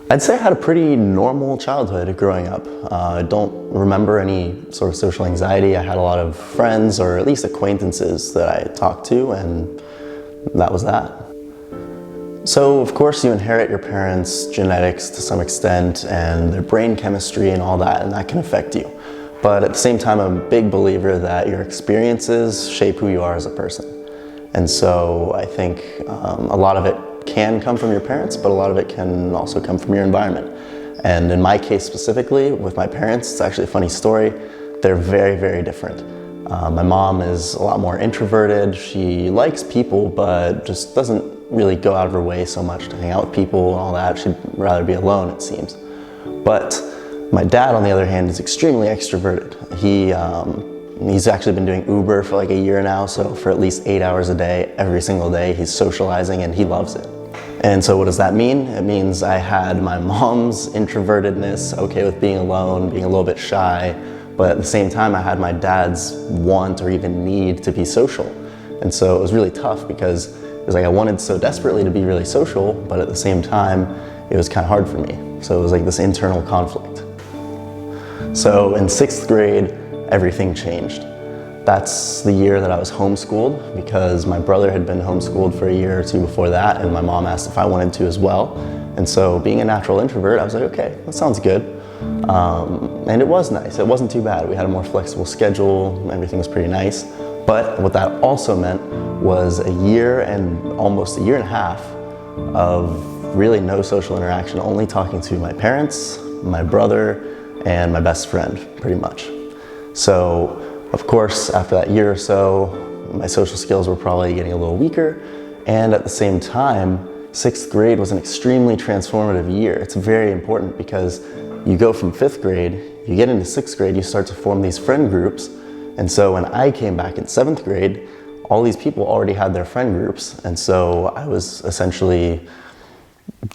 I'd say I had a pretty normal childhood growing up. I don't remember any sort of social anxiety. I had a lot of friends, or at least acquaintances, that I talked to, and that was that. So of course you inherit your parents' genetics to some extent and their brain chemistry and all that, and that can affect you. But at the same time, I'm a big believer that your experiences shape who you are as a person. And so I think a lot of it can come from your parents, but a lot of it can also come from your environment. And in my case specifically, with my parents, it's actually a funny story. They're very, very different. My mom is a lot more introverted. She likes people, but just doesn't really go out of her way so much to hang out with people and all that. She'd rather be alone, it seems. But my dad, on the other hand, is extremely extroverted. He's actually been doing Uber for like a year now, so for at least 8 hours a day, every single day, he's socializing and he loves it. And so what does that mean? It means I had my mom's introvertedness, okay with being alone, being a little bit shy, but at the same time I had my dad's want or even need to be social. And so it was really tough because it was like I wanted so desperately to be really social, but at the same time it was kind of hard for me. So it was like this internal conflict. So in 6th grade, everything changed. That's the year that I was homeschooled because my brother had been homeschooled for a year or two before that, and my mom asked if I wanted to as well. And so being a natural introvert, I was like, okay, that sounds good. And it was nice, it wasn't too bad. We had a more flexible schedule, everything was pretty nice. But what that also meant was a year and almost a year and a half of really no social interaction, only talking to my parents, my brother, and my best friend, pretty much. So, of course, after that year or so, my social skills were probably getting a little weaker, and at the same time, 6th grade was an extremely transformative year. It's very important because you go from 5th grade, you get into 6th grade, you start to form these friend groups, and so when I came back in 7th grade, all these people already had their friend groups, and so I was essentially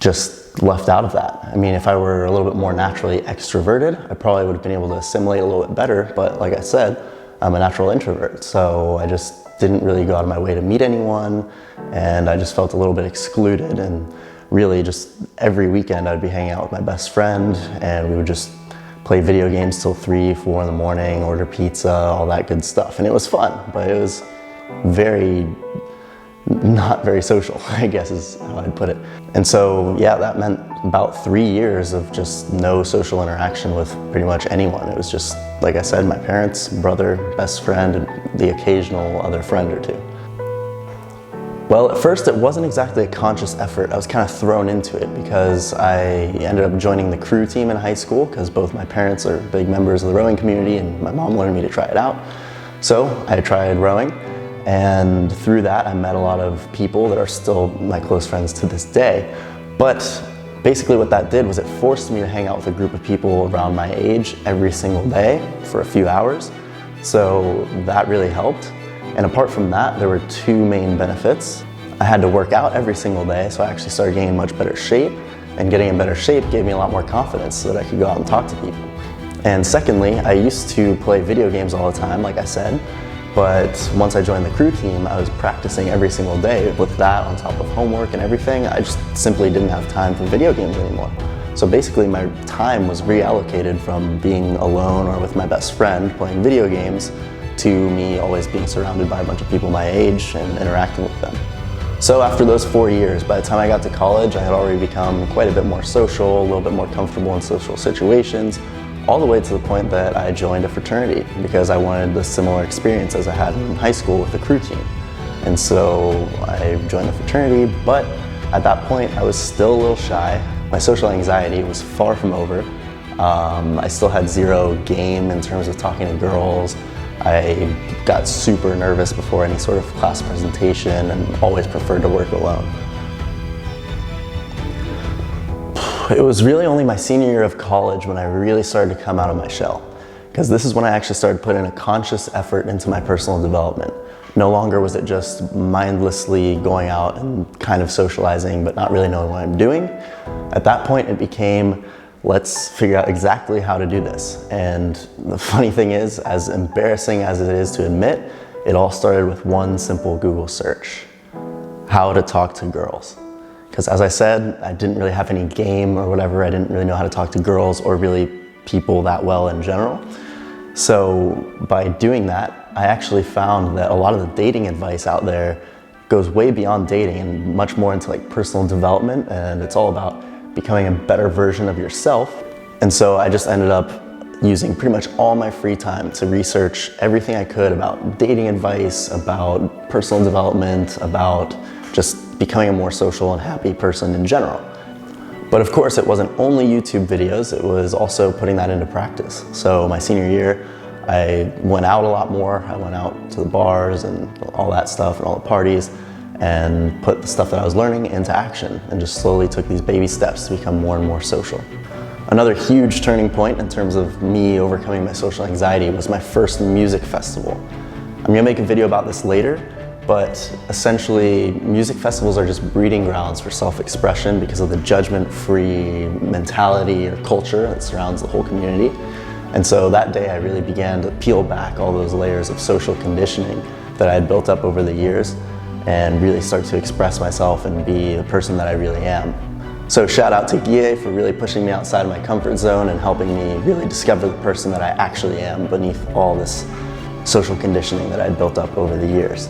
just left out of that. I mean, if I were a little bit more naturally extroverted, I probably would have been able to assimilate a little bit better, but like I said, I'm a natural introvert, so I just didn't really go out of my way to meet anyone, and I just felt a little bit excluded, and really just every weekend I'd be hanging out with my best friend, and we would just play video games till 3, 4 in the morning, order pizza, all that good stuff, and it was fun, but it was not very social, I guess is how I'd put it. And so, yeah, that meant about 3 years of just no social interaction with pretty much anyone. It was just, like I said, my parents, brother, best friend, and the occasional other friend or two. Well, at first it wasn't exactly a conscious effort. I was kind of thrown into it because I ended up joining the crew team in high school because both my parents are big members of the rowing community and my mom wanted me to try it out. So I tried rowing. And through that, I met a lot of people that are still my close friends to this day. But basically what that did was it forced me to hang out with a group of people around my age every single day for a few hours. So that really helped. And apart from that, there were 2 main benefits. I had to work out every single day, so I actually started getting in much better shape. And getting in better shape gave me a lot more confidence so that I could go out and talk to people. And secondly, I used to play video games all the time, like I said. But once I joined the crew team, I was practicing every single day. With that on top of homework and everything, I just simply didn't have time for video games anymore. So basically my time was reallocated from being alone or with my best friend playing video games to me always being surrounded by a bunch of people my age and interacting with them. So after those 4 years, by the time I got to college, I had already become quite a bit more social, a little bit more comfortable in social situations, all the way to the point that I joined a fraternity because I wanted the similar experience as I had in high school with the crew team. And so I joined the fraternity, but at that point I was still a little shy. My social anxiety was far from over. I still had zero game in terms of talking to girls. I got super nervous before any sort of class presentation and always preferred to work alone. It was really only my senior year of college when I really started to come out of my shell, because this is when I actually started putting a conscious effort into my personal development. No longer was it just mindlessly going out and kind of socializing but not really knowing what I'm doing. At that point it became, let's figure out exactly how to do this. And the funny thing is, as embarrassing as it is to admit, it all started with one simple Google search. how to talk to girls. Because as I said, I didn't really have any game or whatever. I didn't really know how to talk to girls or really people that well in general. So by doing that, I actually found that a lot of the dating advice out there goes way beyond dating and much more into like personal development, and it's all about becoming a better version of yourself. And so I just ended up using pretty much all my free time to research everything I could about dating advice, about personal development, about just becoming a more social and happy person in general. But of course, it wasn't only YouTube videos, it was also putting that into practice. So my senior year, I went out a lot more. I went out to the bars and all that stuff and all the parties and put the stuff that I was learning into action and just slowly took these baby steps to become more and more social. Another huge turning point in terms of me overcoming my social anxiety was my first music festival. I'm gonna make a video about this later, but essentially music festivals are just breeding grounds for self-expression because of the judgment-free mentality or culture that surrounds the whole community. And so that day I really began to peel back all those layers of social conditioning that I had built up over the years and really start to express myself and be the person that I really am. So shout out to Guille for really pushing me outside of my comfort zone and helping me really discover the person that I actually am beneath all this social conditioning that I'd built up over the years.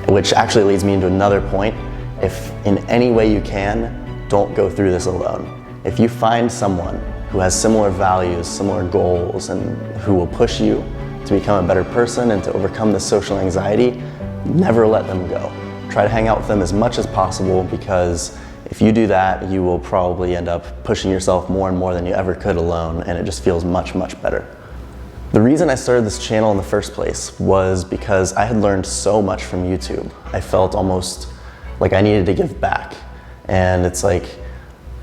Which actually leads me into another point. If in any way you can, don't go through this alone. If you find someone who has similar values, similar goals, and who will push you to become a better person and to overcome this social anxiety, never let them go. Try to hang out with them as much as possible, because if you do that, you will probably end up pushing yourself more and more than you ever could alone, and it just feels much, much better. The reason I started this channel in the first place was because I had learned so much from YouTube. I felt almost like I needed to give back. And it's like,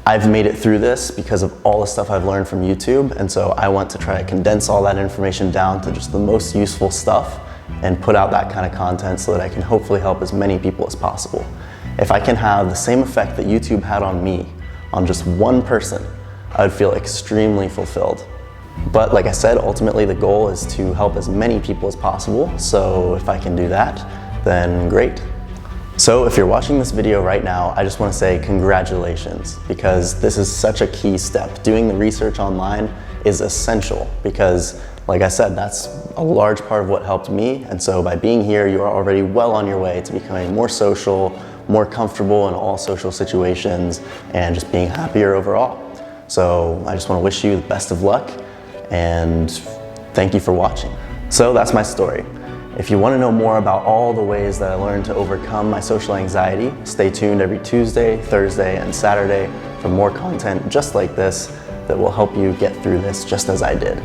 I've made it through this because of all the stuff I've learned from YouTube, and so I want to try to condense all that information down to just the most useful stuff and put out that kind of content so that I can hopefully help as many people as possible. If I can have the same effect that YouTube had on me, on just one person, I would feel extremely fulfilled. But like I said, ultimately the goal is to help as many people as possible, so if I can do that, then great. So if you're watching this video right now, I just want to say congratulations, because this is such a key step. Doing the research online is essential because, like I said, that's a large part of what helped me, and so by being here, you are already well on your way to becoming more social, more comfortable in all social situations, and just being happier overall. So I just want to wish you the best of luck, and thank you for watching. So that's my story. If you want to know more about all the ways that I learned to overcome my social anxiety, stay tuned every Tuesday, Thursday, and Saturday for more content just like this that will help you get through this just as I did.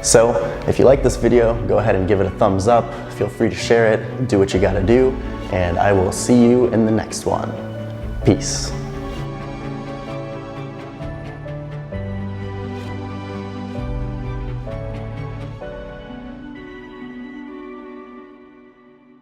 So if you like this video, go ahead and give it a thumbs up. Feel free to share it, do what you gotta do, and I will see you in the next one. Peace.